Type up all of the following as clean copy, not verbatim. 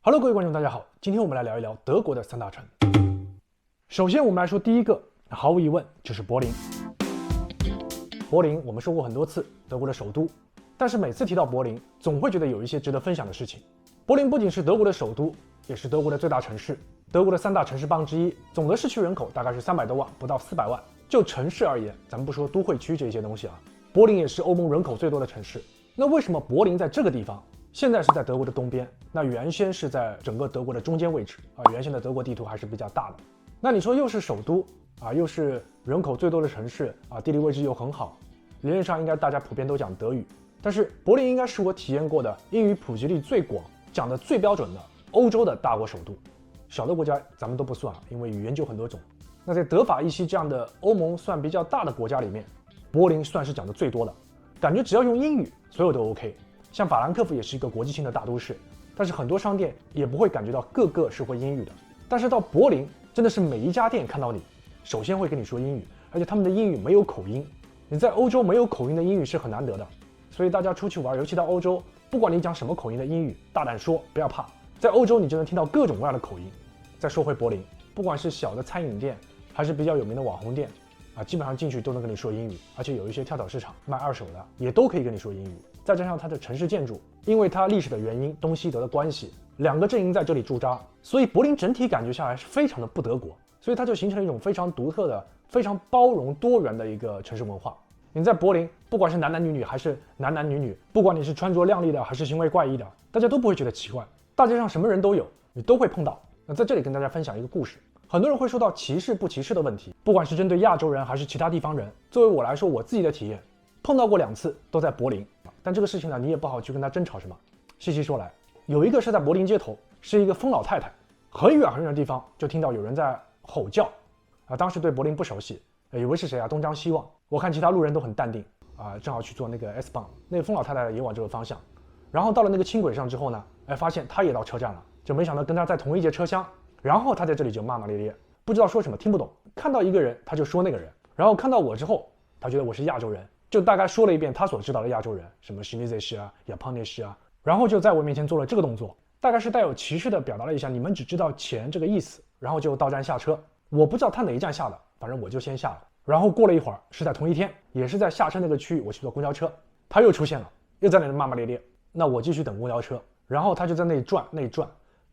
Hello， 各位观众，大家好。今天我们来聊一聊德国的三大城。首先，我们来说第一个，毫无疑问就是柏林。柏林，我们说过很多次，德国的首都。但是每次提到柏林，总会觉得有一些值得分享的事情。柏林不仅是德国的首都，也是德国的最大城市，德国的三大城市邦之一。总的市区人口大概是300多万，不到400万。就城市而言，咱们不说都会区这些东西啊，柏林也是欧盟人口最多的城市。那为什么柏林在这个地方？现在是在德国的东边，那原先是在整个德国的中间位置啊。原先的德国地图还是比较大的。那你说又是首都啊，又是人口最多的城市啊，地理位置又很好，理论上应该大家普遍都讲德语。但是柏林应该是我体验过的英语普及率最广、讲的最标准的欧洲的大国首都。小的国家咱们都不算啊，因为语言就很多种。那在德法意系这样的欧盟算比较大的国家里面，柏林算是讲的最多的，感觉只要用英语，所有都 OK。像法兰克福也是一个国际性的大都市，但是很多商店也不会感觉到个个是会英语的。但是到柏林，真的是每一家店看到你，首先会跟你说英语，而且他们的英语没有口音。你在欧洲没有口音的英语是很难得的，所以大家出去玩，尤其到欧洲，不管你讲什么口音的英语，大胆说，不要怕，在欧洲你就能听到各种各样的口音。再说回柏林，不管是小的餐饮店，还是比较有名的网红店啊，基本上进去都能跟你说英语，而且有一些跳蚤市场卖二手的也都可以跟你说英语。再加上它的城市建筑，因为它历史的原因，东西德的关系，两个阵营在这里驻扎，所以柏林整体感觉下来是非常的不德国，所以它就形成了一种非常独特的、非常包容多元的一个城市文化。你在柏林，不管是男男女女还是男男女女，不管你是穿着靓丽的还是行为怪异的，大家都不会觉得奇怪，大街上什么人都有，你都会碰到。那在这里跟大家分享一个故事。很多人会说到歧视不歧视的问题，不管是针对亚洲人还是其他地方人。作为我来说，我自己的体验，碰到过2次，都在柏林。但这个事情呢，你也不好去跟他争吵什么。细细说来，有一个是在柏林街头，是一个疯老太太，很远很远的地方就听到有人在吼叫啊。当时对柏林不熟悉，以为是谁啊，东张西望。我看其他路人都很淡定啊，正好去做那个 S 棒，那个疯老太太也往这个方向。然后到了那个轻轨上之后呢，发现她也到车站了，就没想到跟她在同一节车厢。然后她在这里就骂骂咧咧，不知道说什么，听不懂。看到一个人，她就说那个人。然后看到我之后，她觉得我是亚洲人。就大概说了一遍他所知道的亚洲人，什么 Chinese 啊、Japanese 啊，然后就在我面前做了这个动作，大概是带有歧视的表达了一下你们只知道钱这个意思，然后就到站下车。我不知道他哪一站下的，反正我就先下了。然后过了一会儿，是在同一天，也是在下车那个区域，我去坐公交车，他又出现了，又在那里骂骂咧咧。那我继续等公交车，然后他就在那里转，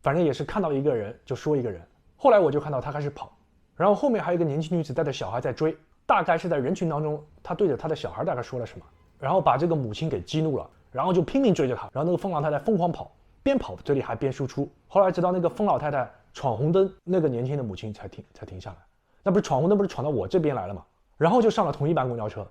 反正也是看到一个人就说一个人。后来我就看到他开始跑，然后后面还有一个年轻女子带着小孩在追。大概是在人群当中，他对着他的小孩大概说了什么，然后把这个母亲给激怒了，然后就拼命追着他，然后那个疯老太太疯狂跑，边跑嘴里还边输出。后来直到那个疯老太太闯红灯，那个年轻的母亲才停下来。那不是闯红灯，不是闯到我这边来了吗？然后就上了同一班公交车，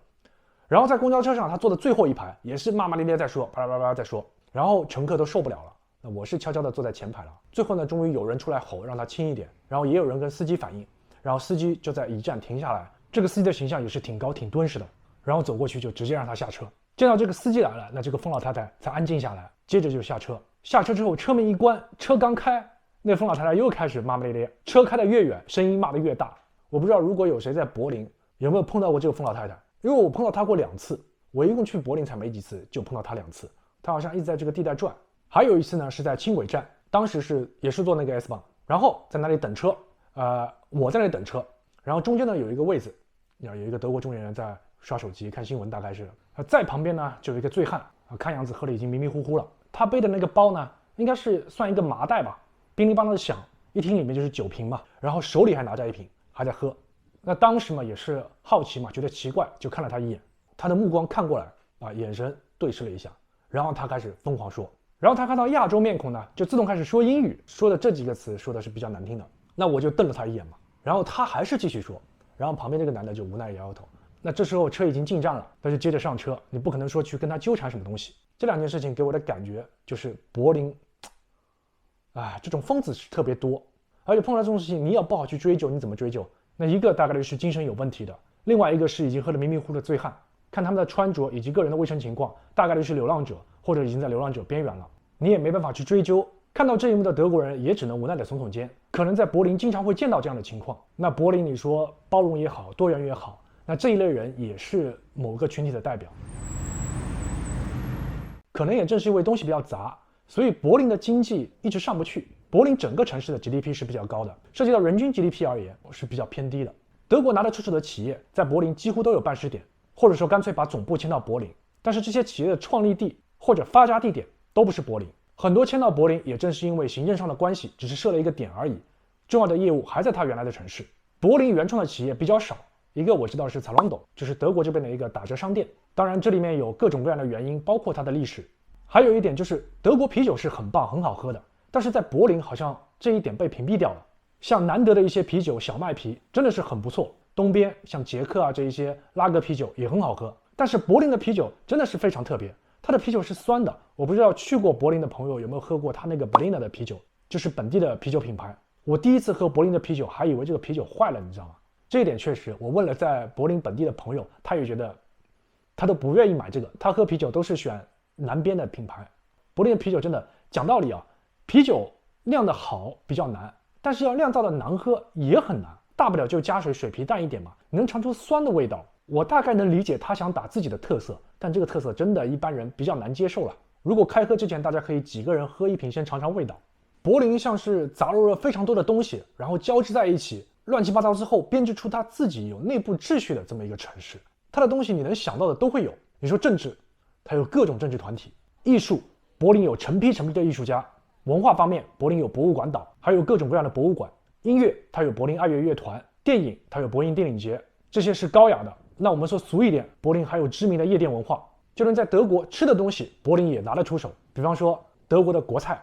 然后在公交车上他坐的最后一排，也是骂骂咧咧在说，巴拉巴拉在说，然后乘客都受不了了。那我是悄悄的坐在前排了。最后呢，终于有人出来吼让他轻一点，然后也有人跟司机反映，然后司机就在一站停下来。这个司机的形象也是挺高挺敦实的，然后走过去就直接让他下车。见到这个司机来了，那这个疯老太太才安静下来，接着就下车。下车之后车门一关，车刚开，那疯老太太又开始骂骂咧咧，车开得越远，声音骂得越大。我不知道如果有谁在柏林有没有碰到过这个疯老太太，因为我碰到她过2次，我一共去柏林才没几次，就碰到她2次。她好像一直在这个地带转。还有一次呢，是在轻轨站，当时也是坐那个 S 棒，然后在那里等车，我在那里等车。然后中间呢有一个位子，有一个德国中年人在刷手机看新闻，大概是在旁边呢就有一个醉汉看样子喝的已经迷迷糊糊了。他背的那个包呢，应该是算一个麻袋吧，乒铃乓啷的响，一听里面就是酒瓶嘛，然后手里还拿着一瓶，还在喝。那当时嘛也是好奇嘛，觉得奇怪，就看了他一眼，他的目光看过来眼神对视了一下，然后他开始疯狂说，然后他看到亚洲面孔呢，就自动开始说英语，说的这几个词说的是比较难听的。那我就瞪了他一眼嘛。然后他还是继续说，然后旁边这个男的就无奈摇摇头。那这时候车已经进站了，他就接着上车，你不可能说去跟他纠缠什么东西。这2件事情给我的感觉就是柏林，这种疯子是特别多，而且碰到这种事情你要不好去追究，你怎么追究？那一个大概率是精神有问题的，另外一个是已经喝得迷迷糊糊的醉汉，看他们的穿着以及个人的卫生情况，大概率是流浪者或者已经在流浪者边缘了，你也没办法去追究。看到这一幕的德国人也只能无奈的耸耸肩，可能在柏林经常会见到这样的情况。那柏林你说包容也好，多元也好，那这一类人也是某个群体的代表。可能也正是因为东西比较杂，所以柏林的经济一直上不去。柏林整个城市的 GDP 是比较高的，涉及到人均 GDP 而言是比较偏低的。德国拿得出手的企业在柏林几乎都有办事点，或者说干脆把总部迁到柏林，但是这些企业的创立地或者发家地点都不是柏林，很多迁到柏林也正是因为行政上的关系，只是设了一个点而已，重要的业务还在他原来的城市。柏林原创的企业比较少，一个我知道是 Zalando， 就是德国这边的一个打折商店，当然这里面有各种各样的原因，包括它的历史。还有一点就是德国啤酒是很棒很好喝的，但是在柏林好像这一点被屏蔽掉了。像难得的一些啤酒，小麦啤真的是很不错，东边像捷克啊这一些拉格啤酒也很好喝，但是柏林的啤酒真的是非常特别，它的啤酒是酸的。我不知道去过柏林的朋友有没有喝过它那个 Berliner 的啤酒，就是本地的啤酒品牌。我第一次喝柏林的啤酒还以为这个啤酒坏了，你知道吗？这一点确实，我问了在柏林本地的朋友，他也觉得他都不愿意买这个，他喝啤酒都是选南边的品牌。柏林的啤酒真的讲道理啊，啤酒酿得好比较难，但是要酿造的难喝也很难，大不了就加水，水皮淡一点嘛，能尝出酸的味道。我大概能理解他想打自己的特色，但这个特色真的一般人比较难接受了。如果开喝之前，大家可以几个人喝一瓶先尝尝味道。柏林像是杂糅了非常多的东西，然后交织在一起，乱七八糟之后编织出它自己有内部秩序的这么一个城市。它的东西你能想到的都会有。你说政治，它有各种政治团体；艺术，柏林有成批的艺术家；文化方面，柏林有博物馆岛，还有各种各样的博物馆；音乐，它有柏林爱乐乐团；电影，它有柏林电影节，这些是高雅的。那我们说俗一点，柏林还有知名的夜店文化。就连在德国吃的东西，柏林也拿得出手。比方说德国的国菜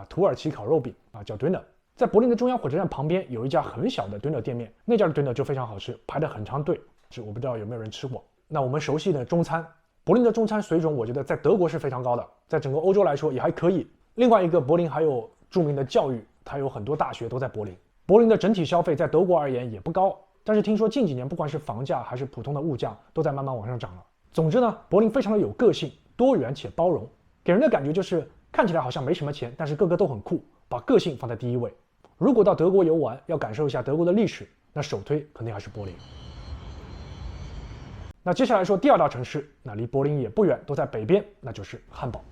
土耳其烤肉饼叫 Döner。在柏林的中央火车站旁边有一家很小的 Döner 店面，那家的 Döner 就非常好吃，排得很长队。我不知道有没有人吃过。那我们熟悉的中餐，柏林的中餐水准我觉得在德国是非常高的，在整个欧洲来说也还可以。另外一个，柏林还有著名的教育，它有很多大学都在柏林。柏林的整体消费在德国而言也不高，但是听说近几年不管是房价还是普通的物价都在慢慢往上涨了。总之呢，柏林非常的有个性，多元且包容，给人的感觉就是看起来好像没什么钱，但是个个都很酷，把个性放在第一位。如果到德国游玩，要感受一下德国的历史，那首推肯定还是柏林。那接下来说第二大城市，那离柏林也不远，都在北边，那就是汉堡。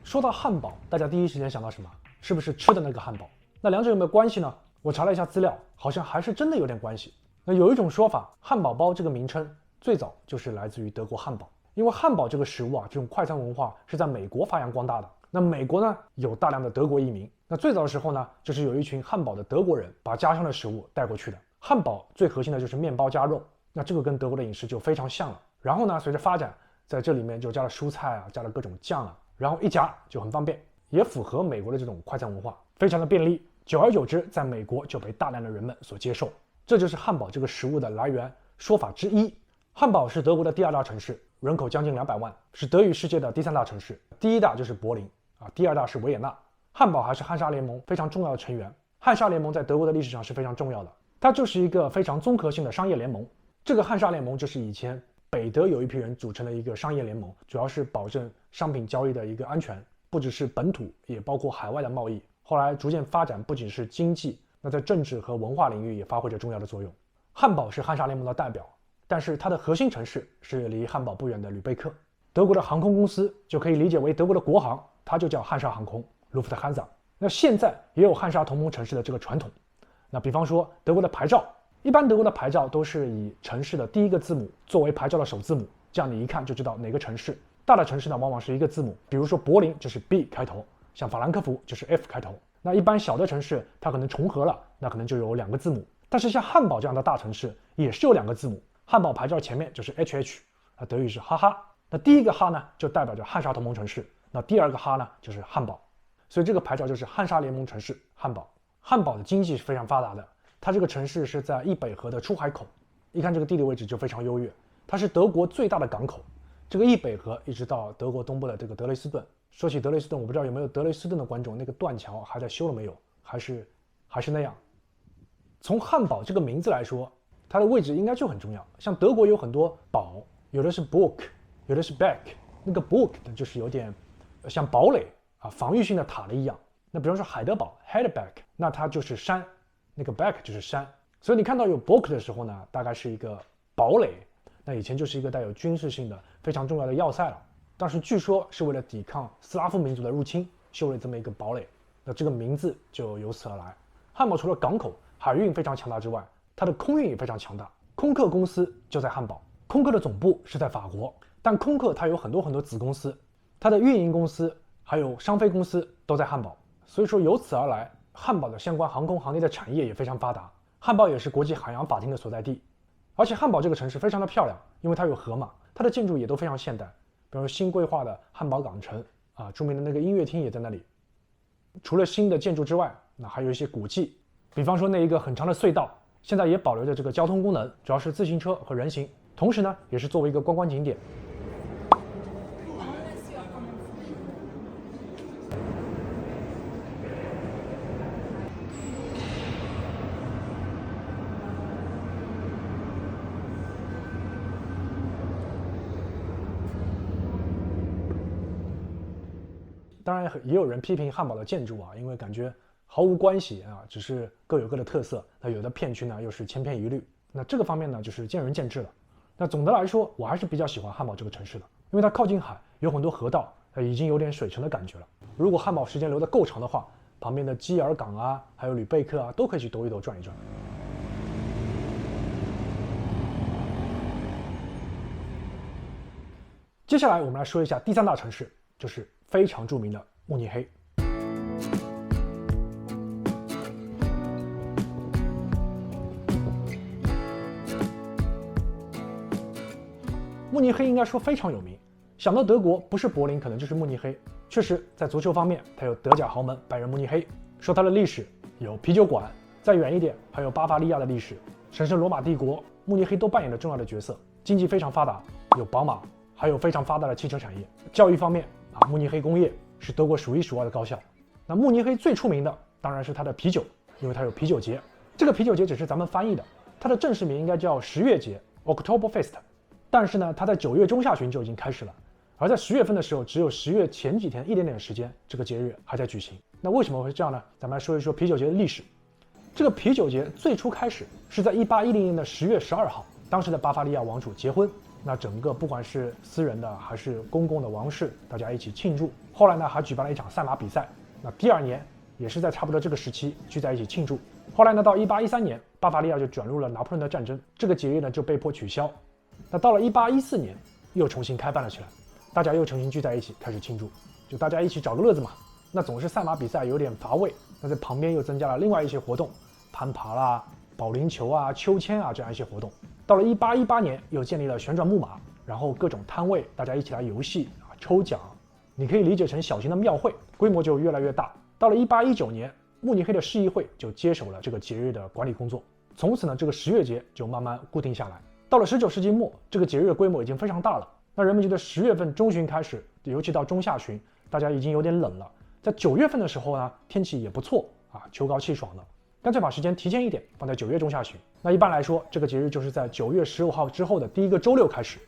说到汉堡，大家第一时间想到什么？是不是吃的那个汉堡？那两者有没有关系呢？我查了一下资料，好像还是真的有点关系。那有一种说法，汉堡包这个名称最早就是来自于德国汉堡，因为汉堡这个食物这种快餐文化是在美国发扬光大的。那美国呢，有大量的德国移民，那最早的时候呢，就是有一群汉堡的德国人把家乡的食物带过去的。汉堡最核心的就是面包加肉，那这个跟德国的饮食就非常像了。然后呢，随着发展，在这里面就加了蔬菜加了各种酱然后一夹就很方便，也符合美国的这种快餐文化，非常的便利。久而久之，在美国就被大量的人们所接受。这就是汉堡这个食物的来源说法之一。汉堡是德国的第二大城市，人口将近200万，是德语世界的第三大城市。第一大就是柏林第二大是维也纳。汉堡还是汉莎联盟非常重要的成员。汉莎联盟在德国的历史上是非常重要的，它就是一个非常综合性的商业联盟。这个汉莎联盟就是以前北德有一批人组成的一个商业联盟，主要是保证商品交易的一个安全，不只是本土，也包括海外的贸易。后来逐渐发展，不仅是经济，那在政治和文化领域也发挥着重要的作用。汉堡是汉莎联盟的代表，但是它的核心城市是离汉堡不远的吕贝克。德国的航空公司就可以理解为德国的国航，它就叫汉莎航空 Lufthansa。 那现在也有汉莎同盟城市的这个传统。那比方说德国的牌照，一般德国的牌照都是以城市的第一个字母作为牌照的首字母，这样你一看就知道哪个城市。大的城市呢往往是一个字母，比如说柏林就是 B 开头，像法兰克福就是 F 开头。那一般小的城市它可能重合了，那可能就有2个字母。但是像汉堡这样的大城市也是有2个字母，汉堡牌照前面就是 HH， 德语是哈哈。那第一个哈呢就代表着汉莎同盟城市，那第二个哈呢就是汉堡，所以这个牌照就是汉莎联盟城市汉堡。汉堡的经济是非常发达的，它这个城市是在易北河的出海口，一看这个地理位置就非常优越，它是德国最大的港口。这个易北河一直到德国东部的这个德累斯顿。说起德累斯顿，我不知道有没有德累斯顿的观众，那个断桥还在修了没有，还是那样。从汉堡这个名字来说，它的位置应该就很重要。像德国有很多堡，有的是 Burg， 有的是 Beck。 那个 Burg 就是有点像堡垒防御性的塔的一样。那比方说海德堡 Heidelberg， 那它就是山，那个 Beck 就是山。所以你看到有 Burg 的时候呢，大概是一个堡垒，那以前就是一个带有军事性的非常重要的要塞了。当时据说是为了抵抗斯拉夫民族的入侵修了这么一个堡垒，那这个名字就由此而来。汉堡除了港口、海运非常强大之外，它的空运也非常强大。空客公司就在汉堡，空客的总部是在法国，但空客它有很多子公司，它的运营公司还有商飞公司都在汉堡，所以说由此而来，汉堡的相关航空行业的产业也非常发达。汉堡也是国际海洋法庭的所在地，而且汉堡这个城市非常的漂亮，因为它有河嘛，它的建筑也都非常现代，比如新规划的汉堡港城啊，著名的那个音乐厅也在那里。除了新的建筑之外，那还有一些古迹，比方说那一个很长的隧道，现在也保留着这个交通功能，主要是自行车和人行，同时呢，也是作为一个观光景点。当然也有人批评汉堡的建筑啊，因为感觉毫无关系啊，只是各有各的特色。那有的片区呢又是千篇一律，那这个方面呢就是见仁见智了。那总的来说，我还是比较喜欢汉堡这个城市的，因为它靠近海，有很多河道，已经有点水城的感觉了。如果汉堡时间留得够长的话，旁边的基尔港啊，还有吕贝克啊，都可以去兜一兜转一转。接下来我们来说一下第三大城市，就是非常著名的慕尼黑。慕尼黑应该说非常有名，想到德国不是柏林可能就是慕尼黑。确实，在足球方面，它有德甲豪门拜仁慕尼黑。说它的历史，有啤酒馆，再远一点还有巴伐利亚的历史，神圣罗马帝国，慕尼黑都扮演了重要的角色。经济非常发达，有宝马，还有非常发达的汽车产业。教育方面啊，慕尼黑工业是德国数一数二的高校。那慕尼黑最出名的当然是它的啤酒，因为它有啤酒节。这个啤酒节只是咱们翻译的，它的正式名应该叫10月节 （Oktoberfest）。但是呢，它在9月中下旬就已经开始了，而在10月份的时候，只有10月前几天一点点时间，这个节日还在举行。那为什么会这样呢？咱们来说一说啤酒节的历史。这个啤酒节最初开始是在1810年的10月12号，当时的巴伐利亚王储结婚，那整个不管是私人的还是公共的王室，大家一起庆祝。后来呢，还举办了一场赛马比赛。那第二年也是在差不多这个时期聚在一起庆祝。后来呢，到1813年，巴伐利亚就卷入了拿破仑的战争，这个节日呢就被迫取消。那到了1814年，又重新开办了起来，大家又重新聚在一起开始庆祝，就大家一起找个乐子嘛。那总是赛马比赛有点乏味，那在旁边又增加了另外一些活动，攀爬啦、保龄球啊、秋千啊这样一些活动。到了1818年，又建立了旋转木马，然后各种摊位，大家一起来游戏啊、抽奖，你可以理解成小型的庙会，规模就越来越大。到了1819年，慕尼黑的市议会就接手了这个节日的管理工作，从此呢，这个10月节就慢慢固定下来。到了19世纪末，这个节日的规模已经非常大了。那人们觉得10月份中旬开始，尤其到中下旬，大家已经有点冷了。在9月份的时候呢，天气也不错啊，秋高气爽的，干脆把时间提前一点，放在9月中下旬。那一般来说，这个节日就是在9月15号之后的第一个周六开始。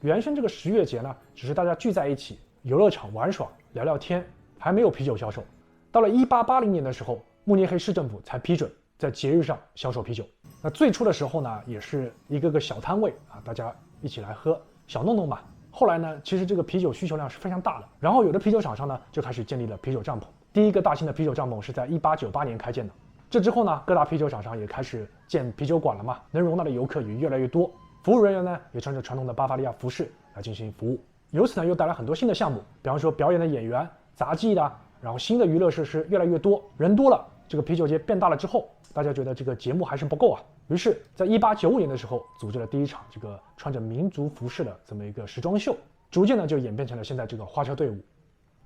原先这个10月节呢，只是大家聚在一起，游乐场玩耍、聊聊天，还没有啤酒销售。到了1880年的时候，慕尼黑市政府才批准在节日上销售啤酒。那最初的时候呢，也是一个个小摊位啊，大家一起来喝，小弄弄吧。后来呢，其实这个啤酒需求量是非常大的，然后有的啤酒厂商呢就开始建立了啤酒帐篷。第一个大型的啤酒帐篷是在1898年开建的。这之后呢，各大啤酒厂商也开始建啤酒馆了嘛，能容纳的游客也越来越多，服务人员呢也穿着传统的巴伐利亚服饰来进行服务。由此呢，又带来很多新的项目，比方说表演的演员、杂技的，然后新的娱乐设施越来越多，人多了，这个啤酒节变大了之后，大家觉得这个节目还是不够啊，于是，在1895年的时候，组织了第一场这个穿着民族服饰的这么一个时装秀，逐渐呢就演变成了现在这个花车队伍。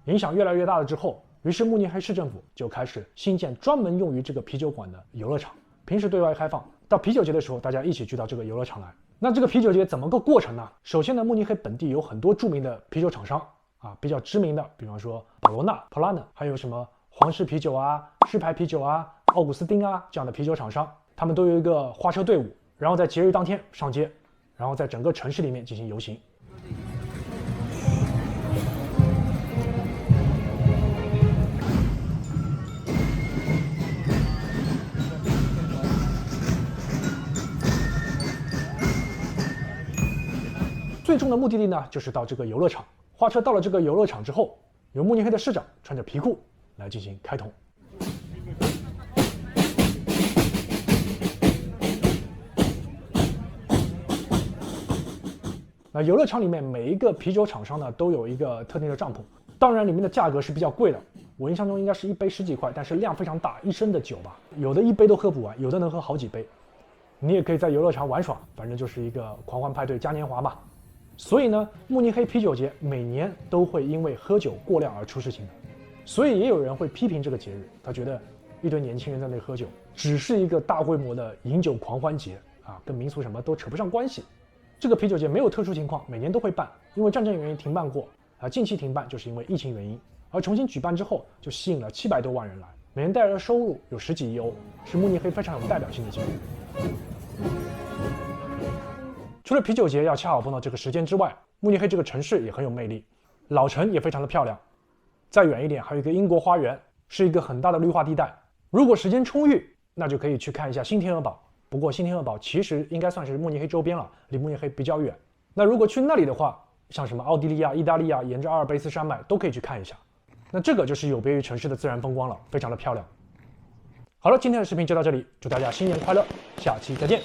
影响越来越大了之后，于是慕尼黑市政府就开始新建专门用于这个啤酒馆的游乐场，平时对外开放，到啤酒节的时候，大家一起聚到这个游乐场来。那这个啤酒节怎么个过程呢？首先呢，慕尼黑本地有很多著名的啤酒厂商啊，比较知名的，比方说保罗纳、普拉纳，还有什么皇室啤酒啊、狮牌啤酒啊、奥古斯丁啊这样的啤酒厂商，他们都有一个花车队伍，然后在节日当天上街，然后在整个城市里面进行游行。最终的目的地呢，就是到这个游乐场。花车到了这个游乐场之后，由慕尼黑的市长穿着皮裤来进行开通。那游乐场里面每一个啤酒厂商呢都有一个特定的帐篷，当然里面的价格是比较贵的，我印象中应该是一杯10几块，但是量非常大，1升的酒吧，有的一杯都喝不完，有的能喝好几杯。你也可以在游乐场玩耍，反正就是一个狂欢派对嘉年华嘛。所以呢，慕尼黑啤酒节每年都会因为喝酒过量而出事情的，所以也有人会批评这个节日，他觉得一堆年轻人在那里喝酒，只是一个大规模的饮酒狂欢节啊，跟民俗什么都扯不上关系。这个啤酒节没有特殊情况，每年都会办，因为战争原因停办过啊，近期停办就是因为疫情原因，而重新举办之后就吸引了700多万人来，每年带来的收入有10几亿欧，是慕尼黑非常有代表性的节日。除了啤酒节要恰好碰到这个时间之外，慕尼黑这个城市也很有魅力，老城也非常的漂亮。再远一点还有一个英国花园，是一个很大的绿化地带。如果时间充裕，那就可以去看一下新天鹅堡。不过新天鹅堡其实应该算是慕尼黑周边了，离慕尼黑比较远。那如果去那里的话，像什么奥地利啊、意大利啊，沿着阿尔卑斯山脉都可以去看一下。那这个就是有别于城市的自然风光了，非常的漂亮。好了，今天的视频就到这里，祝大家新年快乐，下期再见。